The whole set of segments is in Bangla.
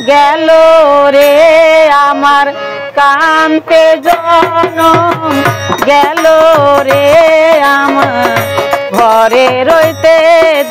গেল রে আমার কান্তে জনম গেল রে আমার ঘরে রইতে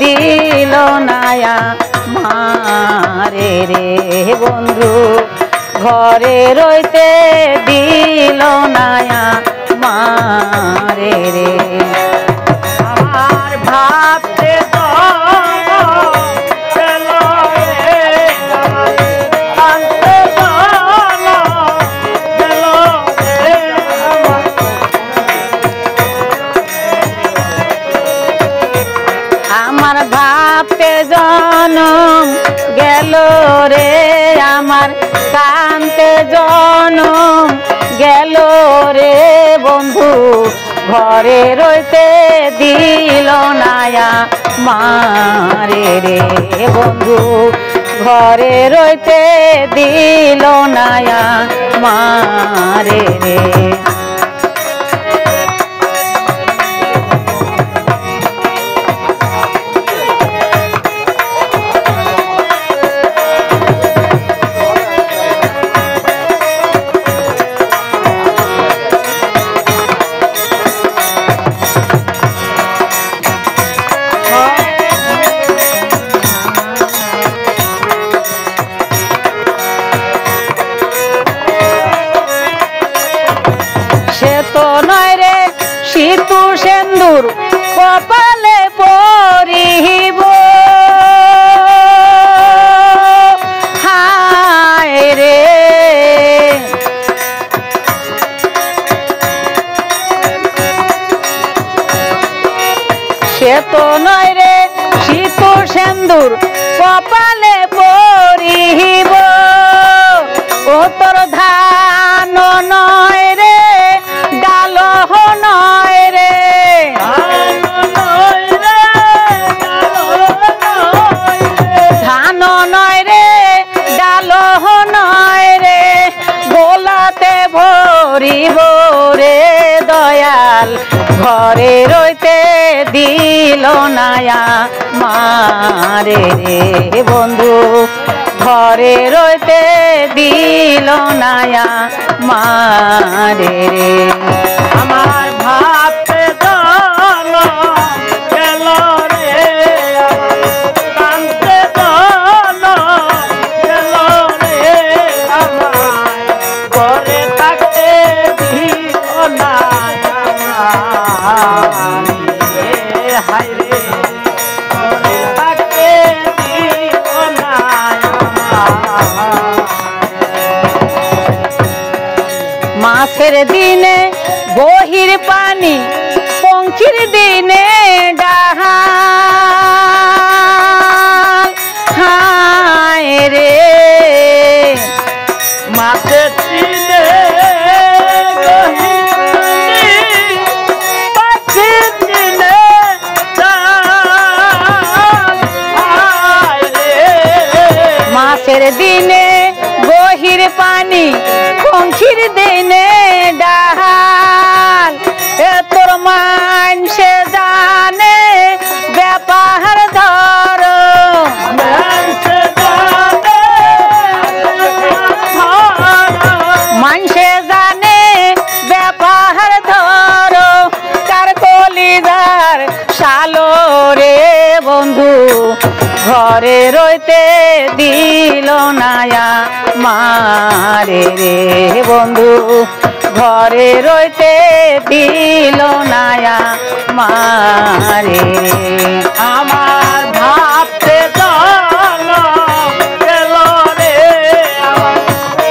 দিল নায়া মারে রে বন্ধু ঘরে রইতে দিল নায়া মারে রে আমার ভাবতে আমার ভাবতে জনম গেল রে আমার কান্তে জনম গেল রে বন্ধু ঘরে রইতে দিল নায়া মারে রে বন্ধু ঘরে রইতে দিল নায়া মারে রে সে তো নয় রে সিতু সেন্দুর কপালে পরিব হায় রে সে তো নয় রে সিতু সেন্দুর কপালে পরিব ও তোর ধান নয় রে ডাল নয় রে ধান নয় রে ডাল নয় রে গোলাতে ভরিব রে দয়াল ঘরে রইতে দিল নায়া মারে রে বন্ধু ঘরে রইতে দিল নায়া মারে রে আমার ভাবতে জনম গেল রে কান্তে জনম গেল রে আমার ঘরে থাকতে দিল নায়া হায় রে ঘরে থাকতে দিল নায়া মাছের দিনে বহির পানি পঙ্খির দিনে ডাহাল হায় রে মাছের দিনে পাখির দিনে মাছের দিনে বহির পানি পঙ্খির দিনে ডাহাল এ তোর মানসে জানে ব্যাপার ধর মানসে জানে ব্যাপার ধর কার কলিজার শালো রে বন্ধু ঘরে রইতে দিল নায়া মারে রে বন্ধু ঘরে রইতে দিল নায়া মারে আমার ভাবতে জনম গেল রে আমার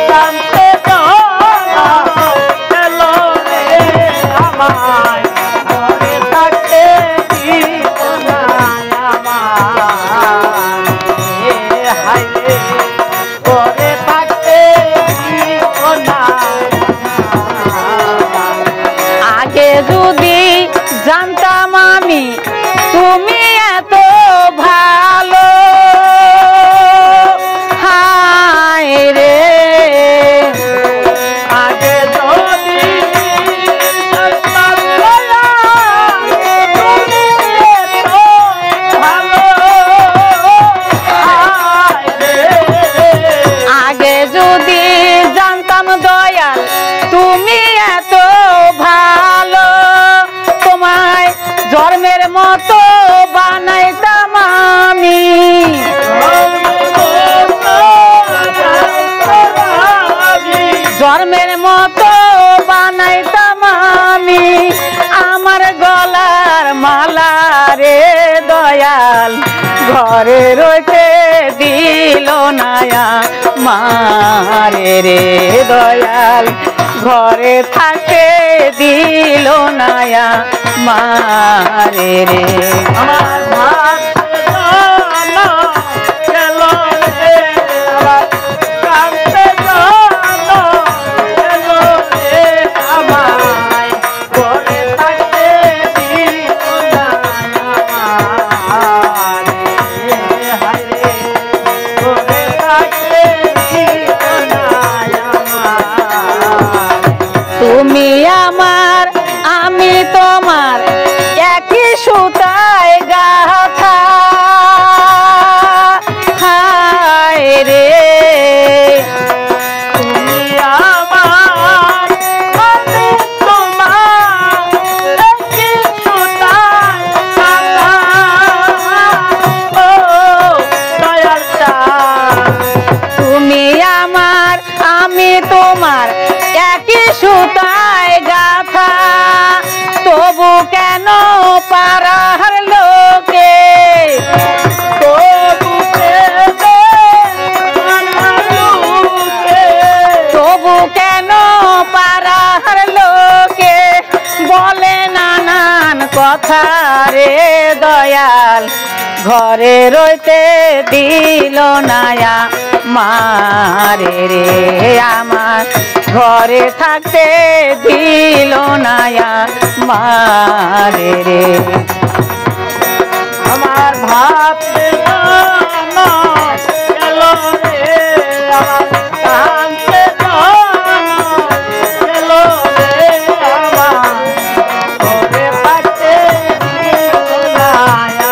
কান্তে জনম গেল রে আমার ঘরে থাকতে দিল নায়া মারে হায় রে ঘরে থাকতে দিল নায়া আগে যদি জানতাম আমি তুমি এত ভালো আমার গলার মালা রে দয়াল ঘরে রইতে দিল না মারে রে দয়াল ঘরে থাকতে দিল না মারে রে আমার ভাত জানো গেল রে আমার কাঁদতে জানো গেল রে আমায় ঘরে থাকতে দিল না রে হায় রে ঘরে থাকতে দিল না তুমি আমার আমি তোমার একই সুতায় গাথা হায় রে তুমি আমার আমি তোমার একই সুতায় গাঁথা। ও দয়ালটা তুমি আমার আমি তোমার একই সুতায় গাথা তবু কেন পারার লোকে তবু কেন পারার লোকে বলে নানান কথা রে দয়াল ঘরে রইতে দিল না মারে রে আমার ঘরে থাকতে দিল না মারে রে আমার ভাত জানো গেল রে আমার কাঁদতে জানো গেল রে আমার ঘরে থাকতে দিল না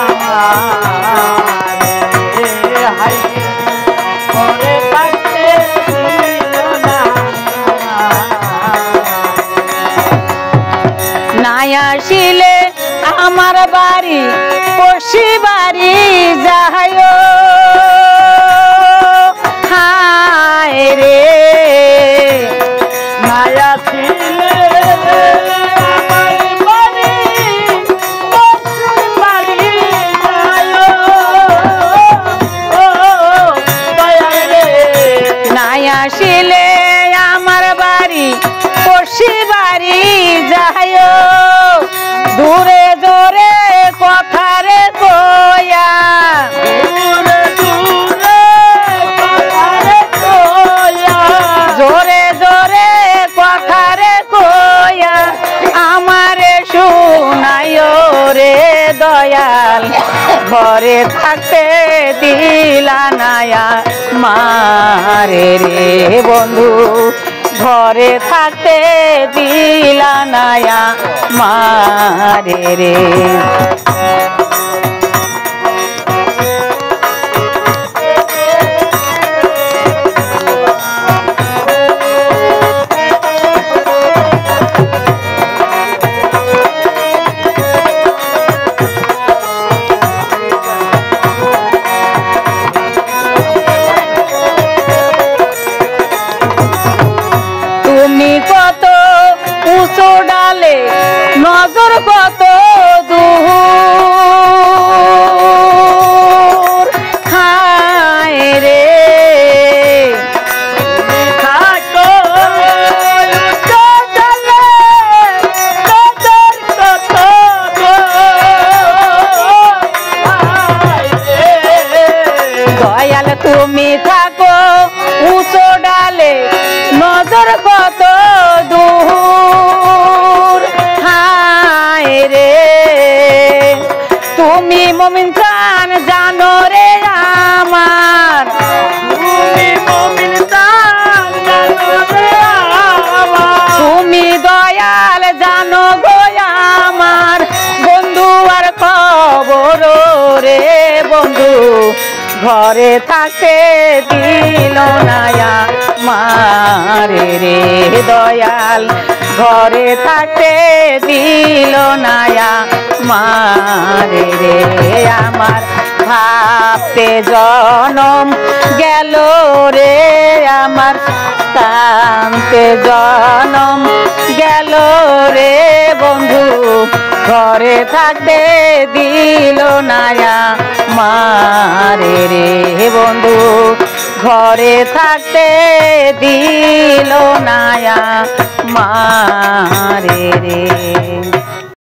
আমার রে হায় ঘরে থাকতে দিল না নাই আসিলে আমার বাড়ি পড়শি বাড়ি যাই হায় রে মায়া ছিলে আমার বাড়ি পশুর বাড়ি যায় ও দয়াল রে নাই আসিলে আমার বাড়ি পড়শি বাড়ি যাই দূরে জোরে কথা রে কয়া দূরে দূরে কথারে কয়া জোরে জোরে কথা রে কয়া আমারে শুনায় রে দয়াল ঘরে থাকতে দিলা না মারে রে বন্ধু ঘরে থাকতে দিলা না মারে রে তুমি কত উঁচু ডালে নজর কত দূর হায় রে থাকো চলে তোদের কত দয়াল তুমি থাকো উঁচু ডালে নজর কত দূর হায় রে তুমি মুমিন চান জানো রে আমার তুমি মুমিন দান জানো রে আমার তুমি দয়াল জানো গো আমার বন্ধু আর খবর রে বন্ধু ঘরে থাকতে দিল না মারে রে দয়াল ঘরে থাকতে দিল না মারে রে আমার ভাবতে জনম গেল রে আমার কান্তে জনম গেল রে বন্ধু ঘরে থাকতে দিল নায়া মারে রে বন্ধু ঘরে থাকতে দিল নায়া মারে রে